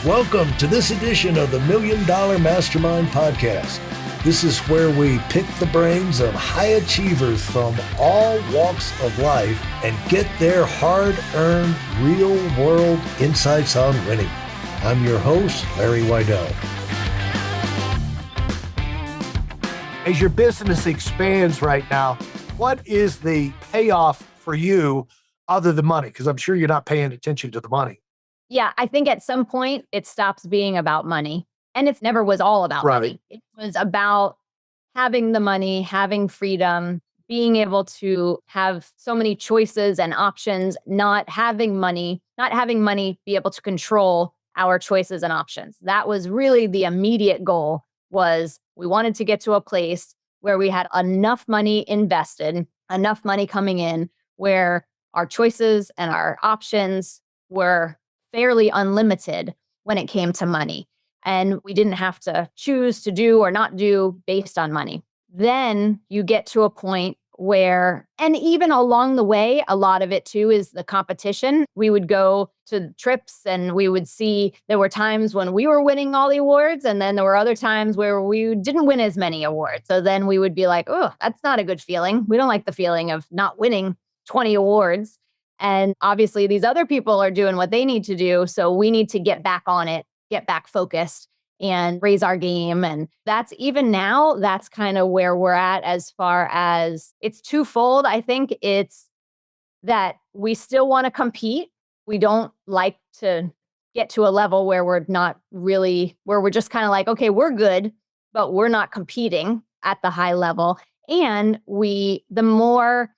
Welcome to this edition of the Million Dollar Mastermind podcast. This is where we pick the brains of high achievers from all walks of life and get their hard-earned, real-world insights on winning. I'm your host, Larry Weidel. As your business expands right now, what is the payoff for you other than money? Because I'm sure you're not paying attention to the money. Yeah, I think at some point it stops being about money. And it never was all about money. It was about having the money, having freedom, being able to have so many choices and options, not having money be able to control our choices and options. That was really the immediate goal. Was we wanted to get to a place where we had enough money invested, enough money coming in, where our choices and our options were fairly unlimited when it came to money. And we didn't have to choose to do or not do based on money. Then you get to a point where, and even along the way, a lot of it too is the competition. We would go to trips and we would see there were times when we were winning all the awards, and then there were other times where we didn't win as many awards. So then we would be like, oh, that's not a good feeling. We don't like the feeling of not winning 20 awards. And obviously these other people are doing what they need to do. So we need to get back on it, get back focused and raise our game. And that's even now, that's kind of where we're at as far as it's twofold. I think it's that we still want to compete. We don't like to get to a level where we're not really, where we're just kind of like, okay, we're good, but we're not competing at the high level. And the more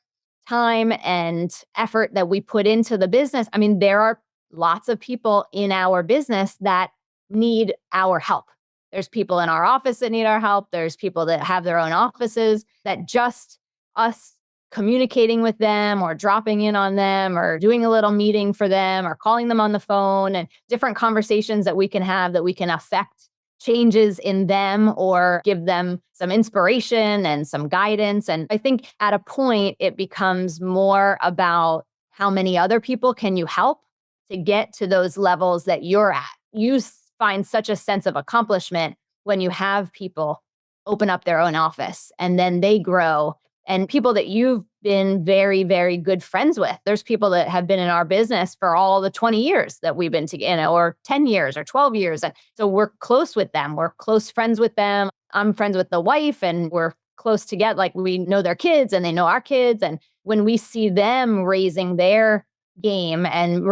time and effort that we put into the business. I mean, there are lots of people in our business that need our help. There's people in our office that need our help. There's people that have their own offices that just us communicating with them or dropping in on them or doing a little meeting for them or calling them on the phone and different conversations that we can have that we can affect changes in them or give them some inspiration and some guidance. And I think at a point, it becomes more about how many other people can you help to get to those levels that you're at. You find such a sense of accomplishment when you have people open up their own office and then they grow. And people that you've been very, very good friends with. There's people that have been in our business for all the 20 years that we've been together, or 10 years or 12 years. And so we're close with them. We're close friends with them. I'm friends with the wife and we're close together. Like we know their kids and they know our kids. And when we see them raising their game and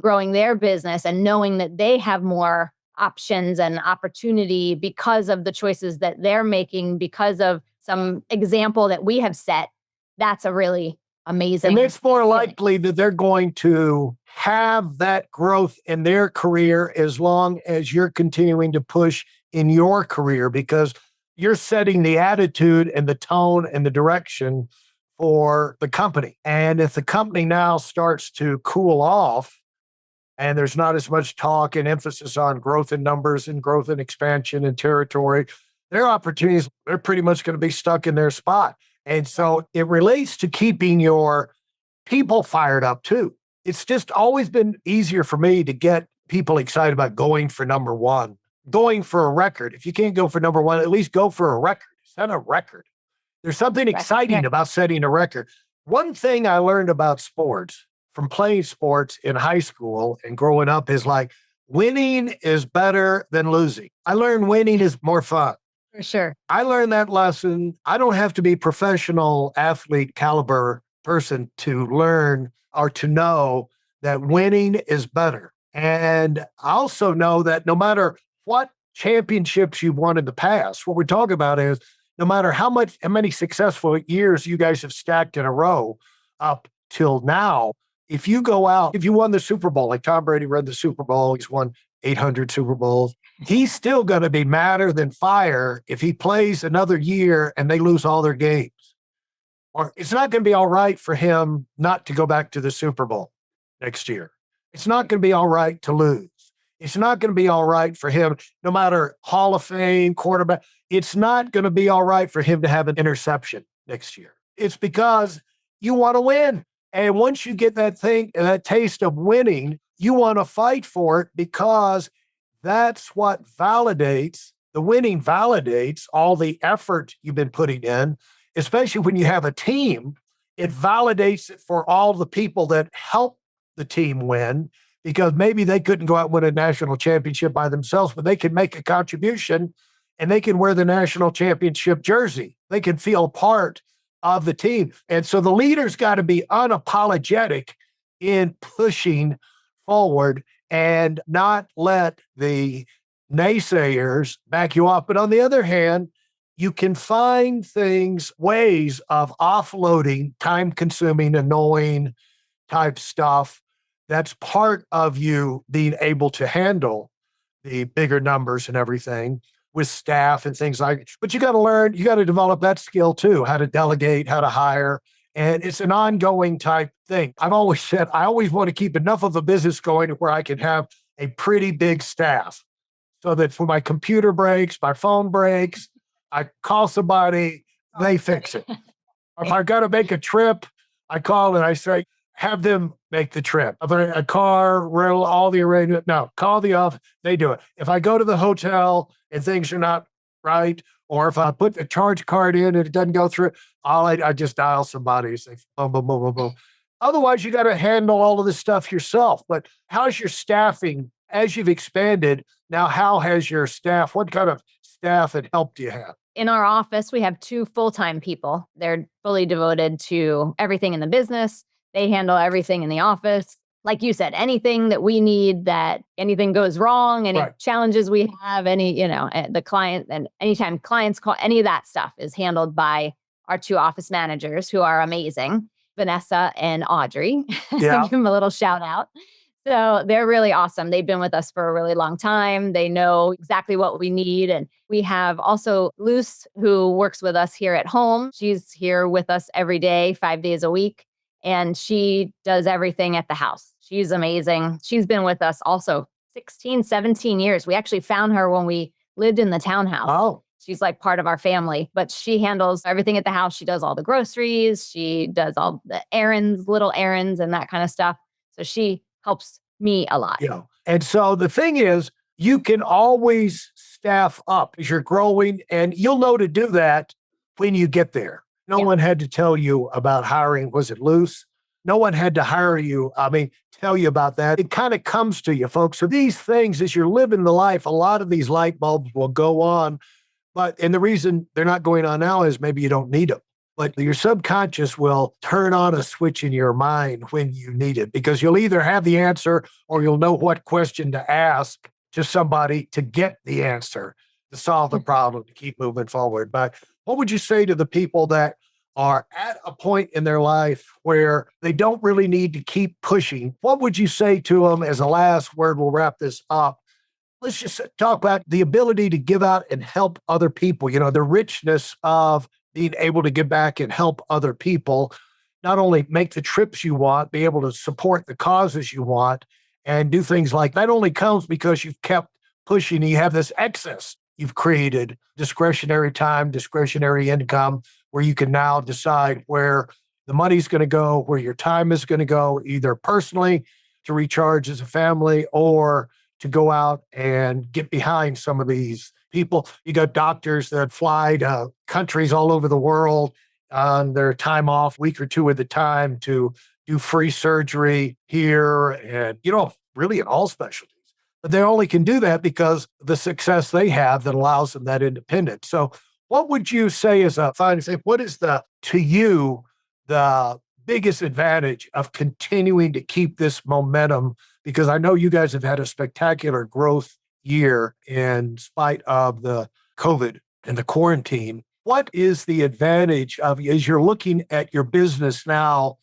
growing their business and knowing that they have more options and opportunity because of the choices that they're making, because of some example that we have set, that's a really amazing. And it's more likely that they're going to have that growth in their career as long as you're continuing to push in your career, because you're setting the attitude and the tone and the direction for the company. And if the company now starts to cool off and there's not as much talk and emphasis on growth in numbers and growth and expansion and territory, their opportunities, they're pretty much going to be stuck in their spot. And so it relates to keeping your people fired up too. It's just always been easier for me to get people excited about going for number one, going for a record. If you can't go for number one, at least go for a record. Set a record. There's something exciting about setting a record. One thing I learned about sports from playing sports in high school and growing up is like, winning is better than losing. I learned winning is more fun. For sure. I learned that lesson. I don't have to be professional athlete caliber person to learn or to know that winning is better. And I also know that no matter what championships you've won in the past, what we're talking about is no matter how many successful years you guys have stacked in a row up till now, if you go out, if you won the Super Bowl, like Tom Brady won the Super Bowl, he's won 800 Super Bowls. He's still going to be madder than fire if he plays another year and they lose all their games. Or it's not going to be all right for him not to go back to the Super Bowl next year. It's not going to be all right to lose. It's not going to be all right for him, no matter Hall of Fame, quarterback. It's not going to be all right for him to have an interception next year. It's because you want to win. And once you get that taste of winning, you want to fight for it because That's what validates the winning, validates all the effort you've been putting in, especially when you have a team. It validates it for all the people that help the team win because maybe they couldn't go out and win a national championship by themselves, but they can make a contribution and they can wear the national championship jersey. They can feel a part of the team. And so the leader's got to be unapologetic in pushing forward and not let the naysayers back you off. But on the other hand, you can find things, ways of offloading time consuming, annoying type stuff that's part of you being able to handle the bigger numbers and everything with staff and things like. But you got to learn, you got to develop that skill too, how to delegate, how to hire. And it's an ongoing type thing. I've always said I always want to keep enough of a business going where I can have a pretty big staff so that when my computer breaks, my phone breaks, I call somebody, they fix it. If I got to make a trip, I call and I say, have them make the trip. If a car, rental, all the arrangement, no, call the office, they do it. If I go to the hotel and things are not right, or if I put the charge card in and it doesn't go through, I just dial somebody and say, boom, boom, boom, boom, boom. Otherwise, you got to handle all of this stuff yourself. But how's your staffing as you've expanded? Now, how has your staff, what kind of staff and help do you have? In our office, we have 2 full-time people. They're fully devoted to everything in the business. They handle everything in the office. Like you said, anything that we need, that anything goes wrong, any challenges we have, the client, and anytime clients call, any of that stuff is handled by our 2 office managers who are amazing, Vanessa and Audrey. Yeah. Give them a little shout out. So they're really awesome. They've been with us for a really long time. They know exactly what we need. And we have also Luce, who works with us here at home. She's here with us every day, 5 days a week. And she does everything at the house. She's amazing. She's been with us also 16, 17 years. We actually found her when we lived in the townhouse. Oh. She's like part of our family, but she handles everything at the house. She does all the groceries. She does all the errands, little errands and that kind of stuff. So she helps me a lot. Yeah. And so the thing is, you can always staff up as you're growing, and you'll know to do that when you get there. No one had to tell you about hiring. Was it loose? No one had to hire you. Tell you about that. It kind of comes to you, folks. So these things, as you're living the life, a lot of these light bulbs will go on. And the reason they're not going on now is maybe you don't need them. But your subconscious will turn on a switch in your mind when you need it, because you'll either have the answer or you'll know what question to ask to somebody to get the answer, to solve the problem, to keep moving forward. But what would you say to the people that are at a point in their life where they don't really need to keep pushing? What would you say to them as a last word? We'll wrap this up. Let's just talk about the ability to give out and help other people, the richness of being able to give back and help other people, not only make the trips you want, be able to support the causes you want, and do things like that only comes because you've kept pushing. You have this excess. You've created discretionary time, discretionary income, where you can now decide where the money's going to go, where your time is going to go, either personally to recharge as a family or to go out and get behind some of these people. You got doctors that fly to countries all over the world on their time off, week or two at a time, to do free surgery here and, really in all specialties. But they only can do that because the success they have that allows them that independence. So what would you say is a final thing? What is to you, the biggest advantage of continuing to keep this momentum? Because I know you guys have had a spectacular growth year in spite of the COVID and the quarantine. What is the advantage of, as you're looking at your business now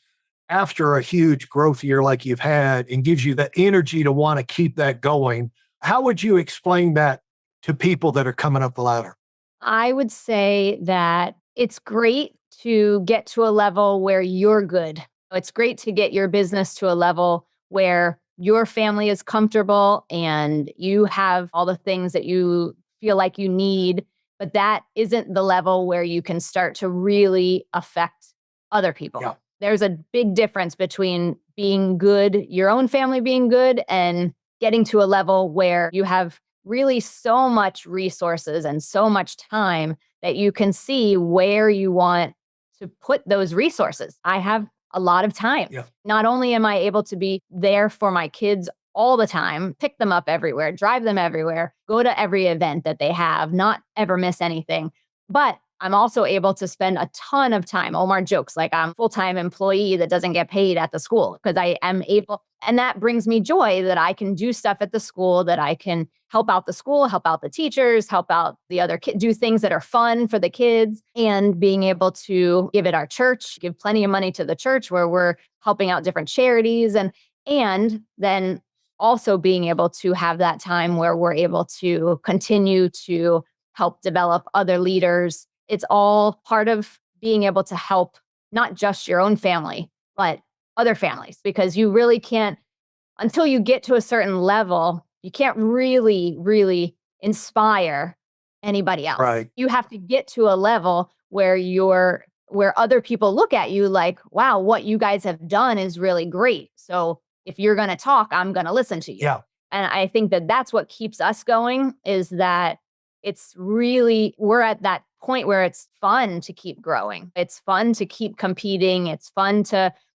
after a huge growth year like you've had, and gives you the energy to want to keep that going? How would you explain that to people that are coming up the ladder? I would say that it's great to get to a level where you're good. It's great to get your business to a level where your family is comfortable and you have all the things that you feel like you need, but that isn't the level where you can start to really affect other people. Yeah. There's a big difference between being good, your own family being good, and getting to a level where you have really so much resources and so much time that you can see where you want to put those resources. I have a lot of time. Yeah. Not only am I able to be there for my kids all the time, pick them up everywhere, drive them everywhere, go to every event that they have, not ever miss anything, but I'm also able to spend a ton of time. Omar jokes like I'm a full-time employee that doesn't get paid at the school because I am able, and that brings me joy that I can do stuff at the school, that I can help out the school, help out the teachers, help out the other kids, do things that are fun for the kids, and being able to give at our church, give plenty of money to the church where we're helping out different charities, and then also being able to have that time where we're able to continue to help develop other leaders. It's all part of being able to help not just your own family, but other families, because you really can't, until you get to a certain level, you can't really inspire anybody else. Right. You have to get to a level where where other people look at you like, wow, what you guys have done is really great. So if you're going to talk, I'm going to listen to you. Yeah. And I think that that's what keeps us going, is that we're at that point where it's fun to keep growing. It's fun to keep competing.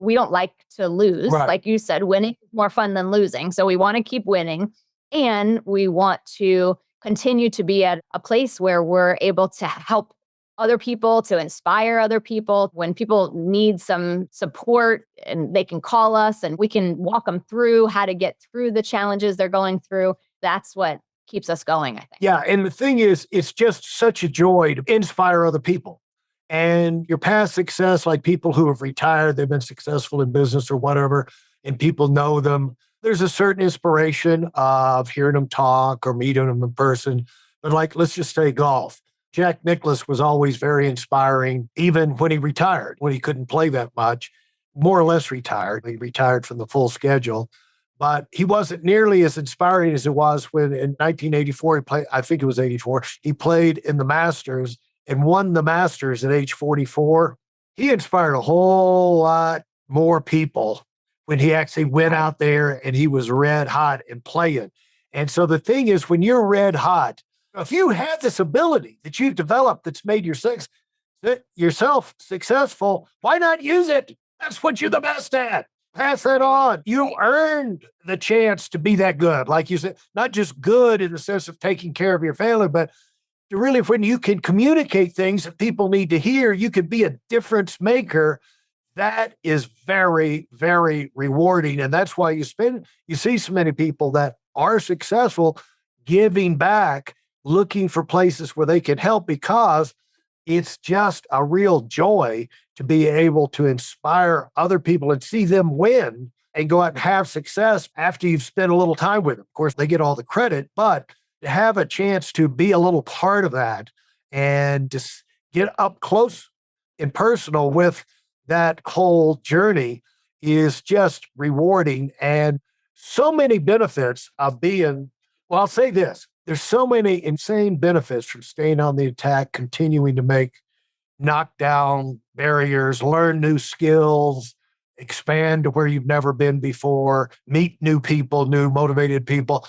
We don't like to lose. Right. Like you said, winning is more fun than losing. So we want to keep winning, and we want to continue to be at a place where we're able to help other people, to inspire other people. When people need some support, and they can call us and we can walk them through how to get through the challenges they're going through. That's what keeps us going, I think. Yeah. And the thing is, it's just such a joy to inspire other people. And your past success, like people who have retired, they've been successful in business or whatever, and people know them. There's a certain inspiration of hearing them talk or meeting them in person. But like, let's just say golf. Jack Nicklaus was always very inspiring, even when he retired, when he couldn't play that much, more or less retired. He retired from the full schedule. But he wasn't nearly as inspiring as it was when in 1984, he played, I think it was 84, he played in the Masters and won the Masters at age 44. He inspired a whole lot more people when he actually went out there and he was red hot and playing. And so the thing is, when you're red hot, if you have this ability that you've developed that's made yourself successful, why not use it? That's what you're the best at. Pass that on. You earned the chance to be that good. Like you said, not just good in the sense of taking care of your family, but to really, when you can communicate things that people need to hear, you can be a difference maker. That is very rewarding. And that's why you see so many people that are successful giving back, looking for places where they can help, because it's just a real joy to be able to inspire other people and see them win and go out and have success after you've spent a little time with them. Of course, they get all the credit, but to have a chance to be a little part of that and just get up close and personal with that whole journey is just rewarding. And so many benefits of being, well, I'll say this, there's so many insane benefits from staying on the attack, continuing to knock down barriers, learn new skills, expand to where you've never been before, meet new people, new motivated people.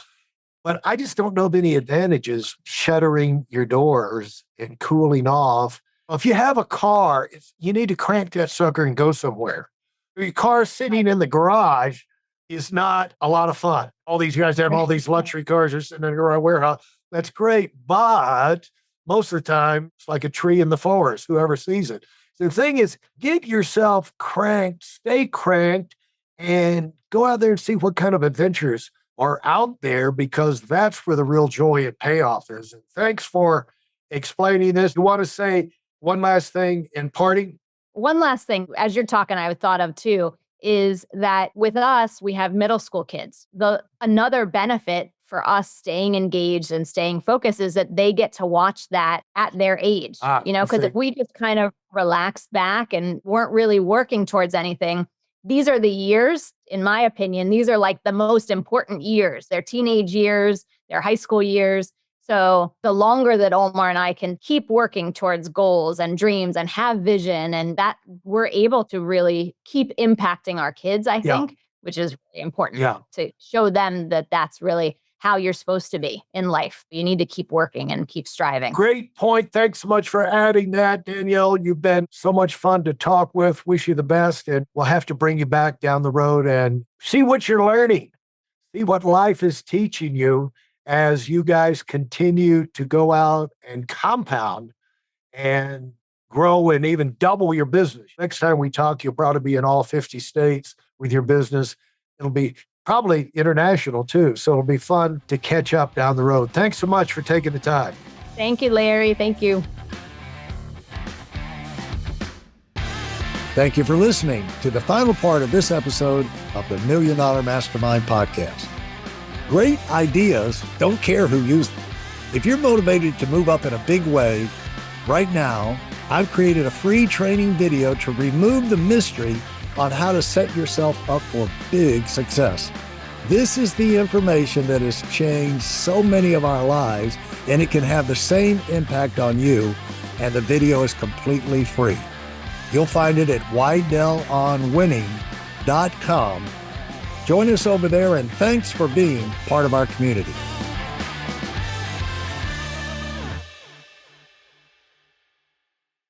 But I just don't know of any advantages shuttering your doors and cooling off. If you have a car, you need to crank that sucker and go somewhere. Your car sitting in the garage is not a lot of fun. All these guys have all these luxury cars are sitting in a warehouse. That's great. But most of the time, it's like a tree in the forest, whoever sees it. So the thing is, get yourself cranked, stay cranked, and go out there and see what kind of adventures are out there, because that's where the real joy and payoff is. And thanks for explaining this. You want to say one last thing in parting? One last thing, as you're talking, I thought of too, is that with us, we have middle school kids. Another benefit for us staying engaged and staying focused is that they get to watch that at their age. Because if we just kind of relaxed back and weren't really working towards anything, these are the years, in my opinion, these are like the most important years. They're teenage years, they're high school years. So the longer that Omar and I can keep working towards goals and dreams and have vision, and that we're able to really keep impacting our kids, I think, which is really important to show them that that's really how you're supposed to be in life. You need to keep working and keep striving. Great point. Thanks so much for adding that, Danielle. You've been so much fun to talk with. Wish you the best. And we'll have to bring you back down the road and see what you're learning, see what life is teaching you as you guys continue to go out and compound and grow and even double your business. Next time we talk, you'll probably be in all 50 states with your business. It'll be probably international too. So it'll be fun to catch up down the road. Thanks so much for taking the time. Thank you, Larry. Thank you. Thank you for listening to the final part of this episode of the Million Dollar Mastermind podcast. Great ideas don't care who uses them. If you're motivated to move up in a big way, right now, I've created a free training video to remove the mystery on how to set yourself up for big success. This is the information that has changed so many of our lives, and it can have the same impact on you, and the video is completely free. You'll find it at weidelonwinning.com. Join us over there, and thanks for being part of our community.